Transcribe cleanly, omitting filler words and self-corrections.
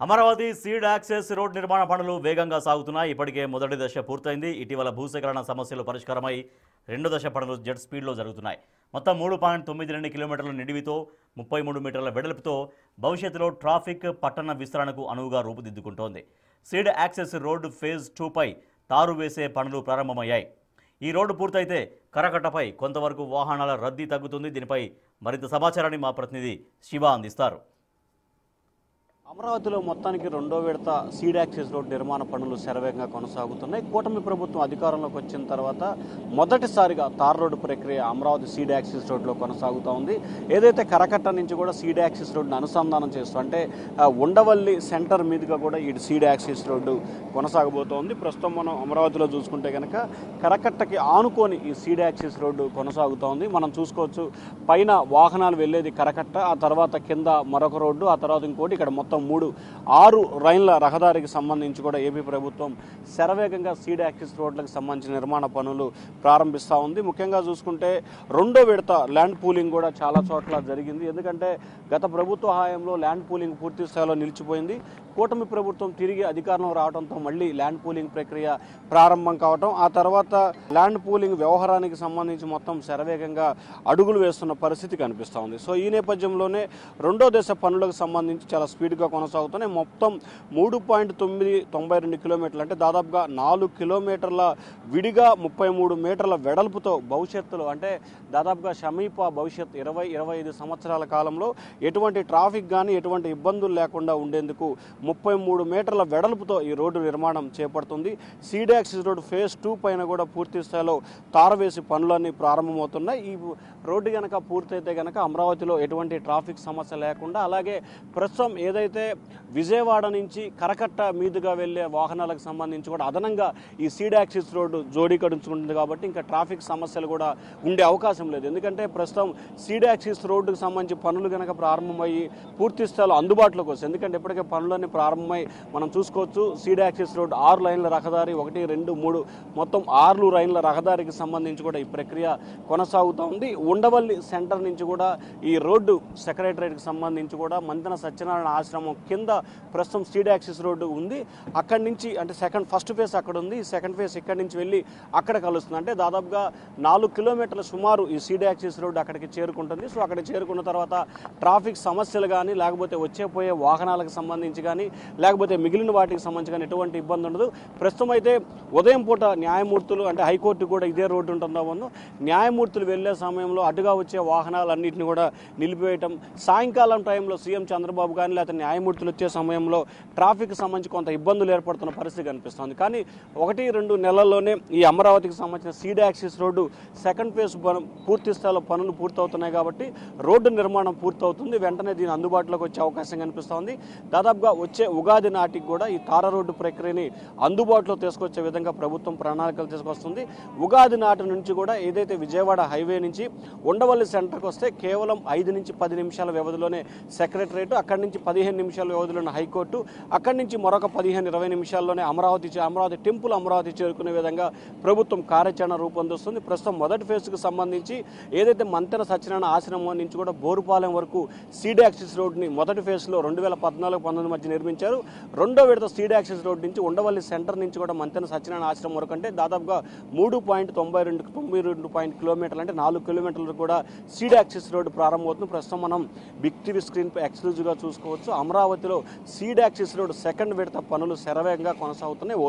Amaravati seed access road నిర్మాణ పనులు వేగంగా సాగుతున్నాయి. ఇప్పటికే మొదటి దశ పూర్తయింది. ఇటీవల భూసేకరణ సమస్యలు పరిష్కారమై రెండో దశ పనులు జెట్ స్పీడ్లో జరుగుతున్నాయి. మొత్తం 3.92 కిలోమీటర్ల నిడివితో 33 మీటర్ల వెడల్పుతో భవిష్యత్తులో ట్రాఫిక్ పట్టణ విస్తరణకు అనువుగా రూపుదిద్దుకుంటోంది. సీడ్ యాక్సెస్ రోడ్డు ఫేజ్ 2పై తారు వేసే పనులు ప్రారంభమయ్యాయి. ఈ రోడ్డు పూర్తయితే కరకట్టపై కొంతవరకు వాహనాల రద్దీ తగ్గుతుంది. దీనిపై మరింత సమాచారాన్ని మా ప్రతినిధి శివ అందిస్తారు. అమరావతిలో మొత్తానికి రెండో విడత సీడ్ యాక్సెస్ రోడ్ నిర్మాణ పనులు శరవేగంగా కొనసాగుతున్నాయి. కూటమి ప్రభుత్వం అధికారంలోకి వచ్చిన తర్వాత మొదటిసారిగా తార్ రోడ్డు ప్రక్రియ అమరావతి సీడ్ యాక్సెస్ రోడ్లో కొనసాగుతూ ఉంది. ఏదైతే కరకట్ట నుంచి కూడా సీడ్ యాక్సెస్ రోడ్డును అనుసంధానం చేస్తూ అంటే ఉండవల్లి సెంటర్ మీదుగా కూడా ఈ సీడ్ యాక్సెస్ రోడ్డు కొనసాగబోతోంది. ప్రస్తుతం మనం అమరావతిలో చూసుకుంటే కనుక కరకట్టకి ఆనుకొని ఈ సీడ్ యాక్సెస్ రోడ్డు కొనసాగుతోంది. మనం చూసుకోవచ్చు, పైన వాహనాలు వెళ్ళేది కరకట్ట, ఆ తర్వాత కింద మరొక రోడ్డు, ఆ తర్వాత ఇంకోటి, ఇక్కడ మొత్తం 6 లైన్ల రహదారికి సంబంధించి కూడా ఏపీ ప్రభుత్వం శరవేగంగా సీడ్ యాక్సెస్ రోడ్లకు సంబంధించిన నిర్మాణ పనులు ప్రారంభిస్తూ ఉంది. ముఖ్యంగా చూసుకుంటే రెండో విడత ల్యాండ్ పూలింగ్ కూడా చాలా చోట్ల జరిగింది. ఎందుకంటే గత ప్రభుత్వ హయాంలో ల్యాండ్ పూలింగ్ పూర్తి స్థాయిలో నిలిచిపోయింది. కూటమి ప్రభుత్వం తిరిగి అధికారంలో రావడంతో మళ్ళీ ల్యాండ్ పూలింగ్ ప్రక్రియ ప్రారంభం కావడం, ఆ తర్వాత ల్యాండ్ పూలింగ్ వ్యవహారానికి సంబంధించి మొత్తం శరవేగంగా అడుగులు వేస్తున్న పరిస్థితి కనిపిస్తూ ఉంది. సో ఈ నేపథ్యంలోనే రెండో దశ పనులకు సంబంధించి చాలా స్పీడ్గా కొనసాగుతున్నాయి. మొత్తం 3.92 కిలోమీటర్లు అంటే దాదాపుగా 4 కిలోమీటర్ల విడిగా 33 మీటర్ల వెడల్పుతో భవిష్యత్తులో అంటే దాదాపుగా సమీప భవిష్యత్ 20-25 సంవత్సరాల కాలంలో ఎటువంటి ట్రాఫిక్ కానీ ఎటువంటి ఇబ్బందులు లేకుండా ఉండేందుకు 33 మీటర్ల వెడల్పుతో ఈ రోడ్డు నిర్మాణం చేపడుతుంది. సీడ్ యాక్సెస్ రోడ్డు ఫేజ్ 2 పైన కూడా పూర్తి స్థాయిలో తారవేసి పనులన్నీ ప్రారంభమవుతున్నాయి. ఈ రోడ్డు కనుక పూర్తయితే కనుక అమరావతిలో ఎటువంటి ట్రాఫిక్ సమస్య లేకుండా, అలాగే ప్రస్తుతం ఏదైతే విజయవాడ నుంచి కరకట్ట మీదుగా వెళ్లే వాహనాలకు సంబంధించి కూడా అదనంగా ఈ సీడ్ యాక్సెస్ రోడ్డు జోడీకరించుకుంటుంది. కాబట్టి ఇంకా ట్రాఫిక్ సమస్యలు కూడా ఉండే అవకాశం లేదు. ఎందుకంటే ప్రస్తుతం సీడ్ యాక్సెస్ రోడ్డుకు సంబంధించి పనులు కనుక ప్రారంభమయ్యి పూర్తి స్థాయిలో అందుబాటులోకి వస్తాయి. ఎందుకంటే ఇప్పటికే పనులన్నీ ప్రారంభమై మనం చూసుకోవచ్చు, సీడ్ యాక్సెస్ రోడ్డు 6 లైన్ల రహదారి, 1, 2, 3 మొత్తం 6 లైన్ల రహదారికి సంబంధించి కూడా ఈ ప్రక్రియ కొనసాగుతూ ఉంది. ఉండవల్లి సెంటర్ నుంచి కూడా ఈ రోడ్డు సెక్రటరేట్కి సంబంధించి కూడా మంతెన సత్యనారాయణ ఆశ్రమం కింద ప్రస్తుతం సీడ్ యాక్సెస్ రోడ్డు ఉంది. అక్కడి నుంచి అంటే ఫస్ట్ ఫేజ్ అక్కడ ఉంది, సెకండ్ ఫేజ్ ఇక్కడి నుంచి వెళ్ళి అక్కడ కలుస్తుంది. అంటే దాదాపుగా 4 కిలోమీటర్ల సుమారు ఈ సీడ్ యాక్సెస్ రోడ్డు అక్కడికి చేరుకుంటుంది. సో అక్కడికి చేరుకున్న తర్వాత ట్రాఫిక్ సమస్యలు కానీ, లేకపోతే వచ్చే పోయే వాహనాలకు సంబంధించి కానీ, లేకపోతే మిగిలిన వాటికి సంబంధించి కానీ ఎటువంటి ఇబ్బంది ఉండదు. ప్రస్తుతం అయితే ఉదయం పూట న్యాయమూర్తులు అంటే హైకోర్టు కూడా ఇదే రోడ్డు ఉంటుందో న్యాయమూర్తులు వెళ్లే సమయంలో అటుగా వచ్చే వాహనాలన్నింటినీ కూడా నిలిపివేయటం, సాయంకాలం టైంలో సీఎం చంద్రబాబు కానీ లేకపోతే న్యాయమూర్తులు వచ్చే సమయంలో ట్రాఫిక్ సంబంధించి కొంత ఇబ్బందులు ఏర్పడుతున్న పరిస్థితి కనిపిస్తుంది. కానీ 1-2 నెలల్లోనే ఈ అమరావతికి సంబంధించిన seed access road second phase పూర్తి స్థాయిలో పనులు పూర్తవుతున్నాయి. కాబట్టి రోడ్డు నిర్మాణం పూర్తవుతుంది. వెంటనే దీని అందుబాటులోకి వచ్చే అవకాశం కనిపిస్తోంది. దాదాపుగా వచ్చే ఉగాది నాటికి కూడా ఈ తార రోడ్డు ప్రక్రియని అందుబాటులో తీసుకొచ్చే విధంగా ప్రభుత్వం ప్రణాళికలు తీసుకొస్తుంది. ఉగాది నాటి నుంచి కూడా ఏదైతే విజయవాడ హైవే నుంచి ఉండవల్లి సెంటర్కి వస్తే కేవలం 5-10 నిమిషాల వ్యవధిలోనే సెక్రటరేట్, అక్కడి నుంచి 15 నిమిషాల వ్యవధిలోనే హైకోర్టు, అక్కడి నుంచి మరొక 15-20 నిమిషాల్లోనే అమరావతి టెంపుల్ అమరావతి చేరుకునే విధంగా ప్రభుత్వం కార్యాచరణ రూపొందిస్తుంది. ప్రస్తుతం మొదటి ఫేజ్కి సంబంధించి ఏదైతే మంతెన సత్యనారాయణ ఆశ్రమం నుంచి కూడా బోరుపాలెం వరకు సీడ్ యాక్సెస్ రోడ్ని మొదటి ఫేజ్లో 2014-19 మధ్య నిర్మించారు. రెండో విడత సీడ్ యాక్సెస్ రోడ్ నుంచి ఉండవల్లి సెంటర్ నుంచి కూడా మంతెన సత్యనారాయణ ఆశ్రమం వరకు అంటే దాదాపుగా 3.92 కిలోమీటర్లు అంటే 4 కిలోమీటర్లు కూడా సీడ్ యాక్సెస్ రోడ్డు ప్రారంభమవుతుంది. ప్రస్తుతం మనం బిగ్ టీవీ స్క్రీన్పై ఎక్స్క్లూజివ్గా చూసుకోవచ్చు. అమరావతిలో సీడ్ యాక్సెస్ రోడ్ సెకండ్ విడత పనులు శరవేగంగా కొనసాగుతున్నాయి.